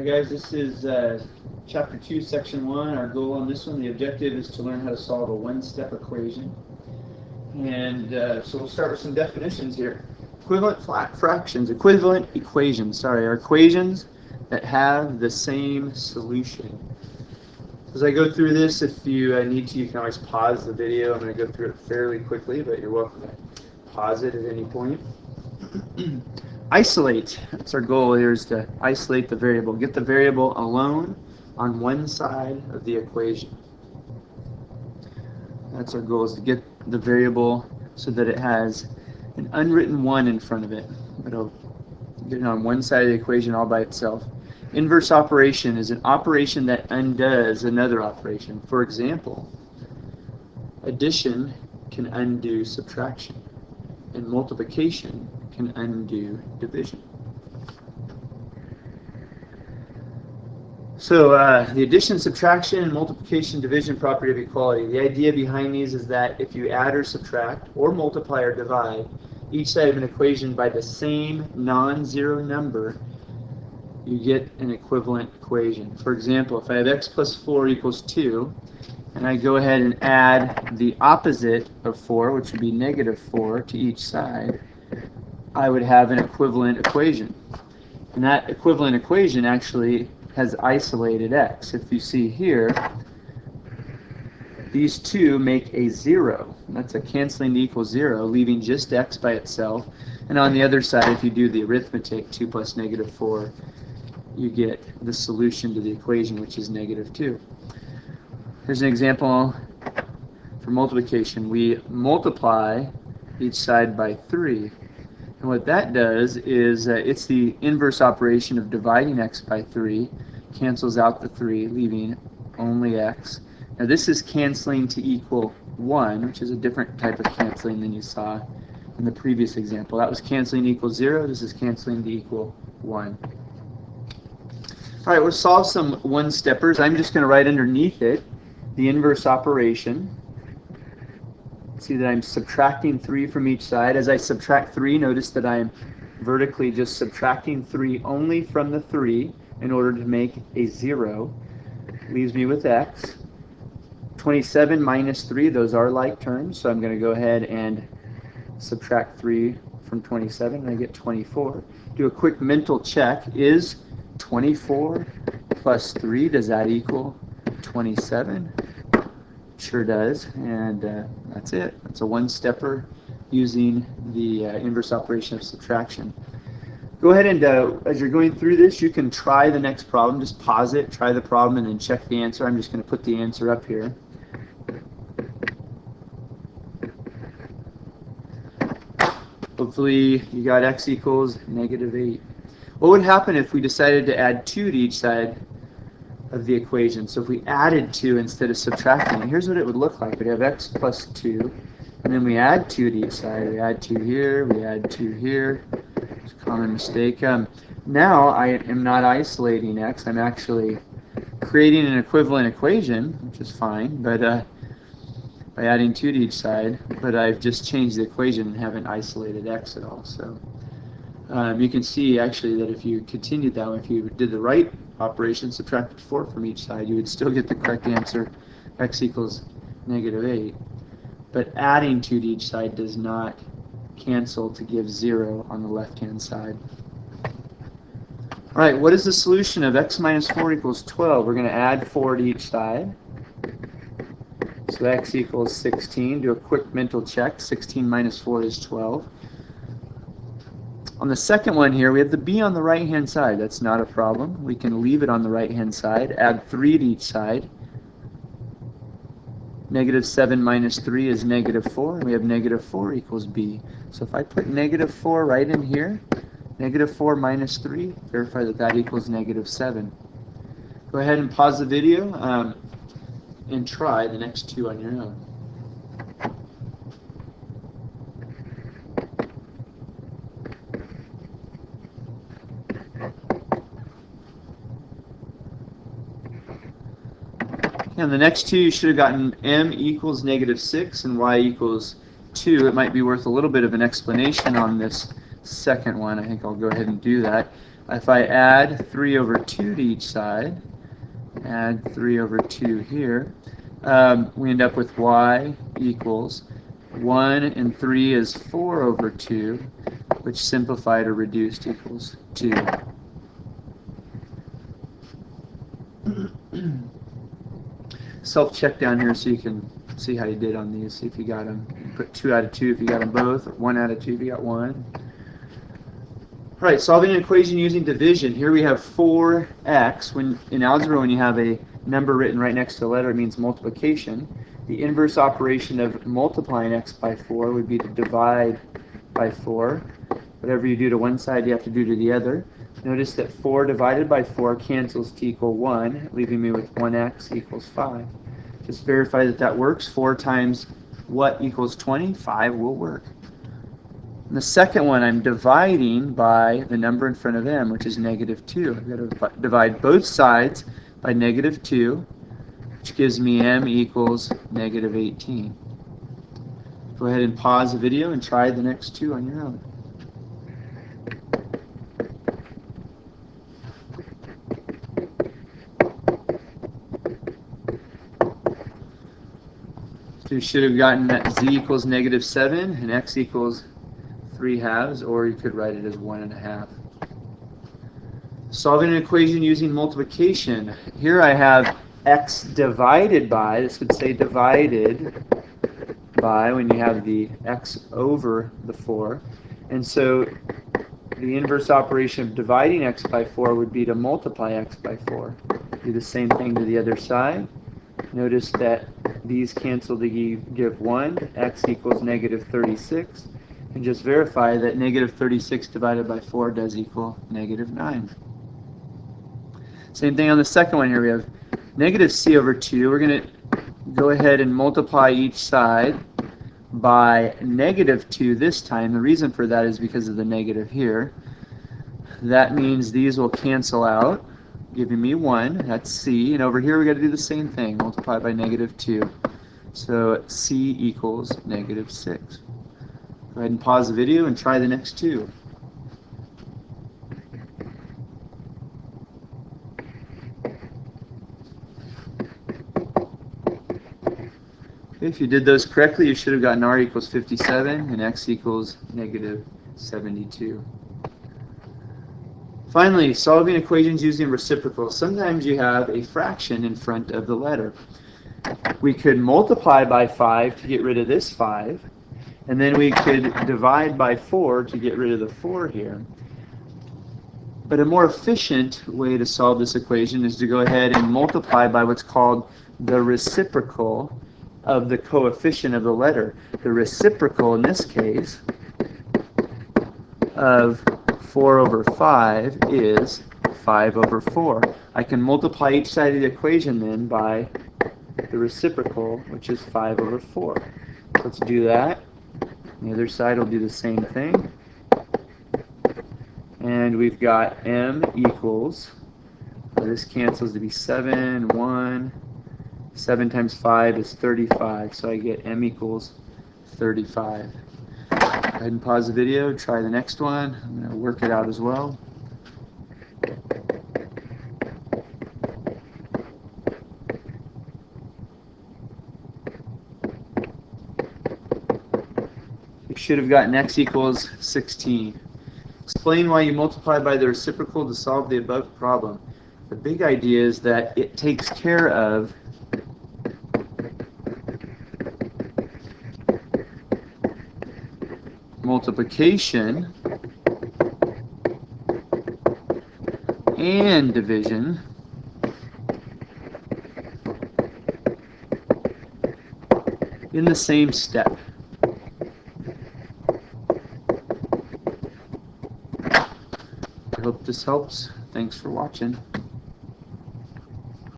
Hi guys, this is Chapter 2, Section 1. Our goal on this one, the objective is to learn how to solve a one-step equation. And so we'll start with some definitions here. Equivalent equations are equations that have the same solution. As I go through this, if you need to, you can always pause the video. I'm going to go through it fairly quickly, but you're welcome to pause it at any point. Isolate. That's our goal here, is to isolate the variable. Get the variable alone on one side of the equation. That's our goal, is to get the variable so that it has an unwritten 1 in front of it. It'll get it on one side of the equation all by itself. Inverse operation is an operation that undoes another operation. For example, addition can undo subtraction, and multiplication can undo division. So the addition, subtraction, and multiplication, division property of equality. The idea behind these is that if you add or subtract or multiply or divide each side of an equation by the same non-zero number, you get an equivalent equation. For example, if I have x plus 4 equals 2, and I go ahead and add the opposite of 4, which would be negative 4, to each side, I would have an equivalent equation. And that equivalent equation actually has isolated x. If you see here, these two make a 0. That's a canceling to equal 0, leaving just x by itself. And on the other side, if you do the arithmetic, 2 plus negative 4, you get the solution to the equation, which is negative 2. Here's an example for multiplication. We multiply each side by 3. And what that does is it's the inverse operation of dividing x by 3, cancels out the 3, leaving only x. Now this is canceling to equal 1, which is a different type of canceling than you saw in the previous example. That was canceling to equal 0. This is canceling to equal 1. All right, we'll solve some one-steppers. I'm just going to write underneath it the inverse operation. See that I'm subtracting 3 from each side. As I subtract 3, notice that I'm vertically just subtracting 3 only from the 3 in order to make a 0. Leaves me with x. 27 minus 3, those are like terms, so I'm going to go ahead and subtract 3 from 27, and I get 24. Do a quick mental check. Is 24 plus 3, does that equal 27? Sure does, and that's it. It's a one-stepper using the inverse operation of subtraction. Go ahead and, as you're going through this, you can try the next problem. Just pause it, try the problem, and then check the answer. I'm just going to put the answer up here. Hopefully you got x equals negative 8. What would happen if we decided to add 2 to each side of the equation? So if we added 2 instead of subtracting, here's what it would look like. We'd have x plus 2, and then we add 2 to each side. We add 2 here, we add 2 here. It's a common mistake. Now I am not isolating x. I'm actually creating an equivalent equation, which is fine, but by adding 2 to each side, but I've just changed the equation and haven't isolated x at all. So you can see actually that if you continued that way, if you did the right operation, subtracted 4 from each side, you would still get the correct answer, x equals negative 8. But adding 2 to each side does not cancel to give 0 on the left-hand side. All right, what is the solution of x minus 4 equals 12? We're going to add 4 to each side. So x equals 16. Do a quick mental check. 16 minus 4 is 12. On the second one here, we have the b on the right-hand side. That's not a problem. We can leave it on the right-hand side. Add 3 to each side. Negative 7 minus 3 is negative 4. And we have negative 4 equals b. So if I put negative 4 right in here, negative 4 minus 3, verify that that equals negative 7. Go ahead and pause the video and try the next 2 on your own. And the next 2, you should have gotten m equals negative 6 and y equals 2. It might be worth a little bit of an explanation on this second one. I think I'll go ahead and do that. If I add 3 over 2 to each side, add 3 over 2 here, we end up with y equals 1 and 3 is 4 over 2, which simplified or reduced equals 2. Self-check down here so you can see how you did on these. See if you got them. Put 2 out of 2 if you got them both, or 1 out of 2 if you got 1. All right, solving an equation using division. Here we have 4x. When in algebra, when you have a number written right next to the letter, it means multiplication. The inverse operation of multiplying x by 4 would be to divide by 4. Whatever you do to one side, you have to do to the other. Notice that 4 divided by 4 cancels to equal 1, leaving me with 1x equals 5. Just verify that that works. 4 times what equals 20? 5 will work. And the second one, I'm dividing by the number in front of m, which is negative 2. I've got to divide both sides by negative 2, which gives me m equals negative 18. Go ahead and pause the video and try the next two on your own. So you should have gotten that z equals negative 7 and x equals 3/2, or you could write it as 1.5. Solving an equation using multiplication. Here I have x divided by, this would say divided by when you have the x over the 4. And so the inverse operation of dividing x by 4 would be to multiply x by 4. Do the same thing to the other side. Notice that these cancel to give 1. X equals negative 36. And just verify that negative 36 divided by 4 does equal negative 9. Same thing on the second one here. We have negative c over 2. We're going to go ahead and multiply each side by negative 2 this time. The reason for that is because of the negative here. That means these will cancel out, giving me 1. That's c. And over here we've got to do the same thing. Multiply by negative 2. So c equals negative 6. Go ahead and pause the video and try the next two. If you did those correctly, you should have gotten r equals 57 and x equals negative 72. Finally, solving equations using reciprocals. Sometimes you have a fraction in front of the letter. We could multiply by 5 to get rid of this 5. And then we could divide by 4 to get rid of the 4 here. But a more efficient way to solve this equation is to go ahead and multiply by what's called the reciprocal of the coefficient of the letter. The reciprocal in this case of 4 over 5 is 5 over 4. I can multiply each side of the equation then by the reciprocal, which is 5 over 4. Let's do that. The other side will do the same thing. And we've got m equals, this cancels to be 7, 1. 7 times 5 is 35, so I get m equals 35. Go ahead and pause the video, try the next one. I'm going to work it out as well. You should have gotten x equals 16. Explain why you multiply by the reciprocal to solve the above problem. The big idea is that it takes care of multiplication and division in the same step. I hope this helps. Thanks for watching.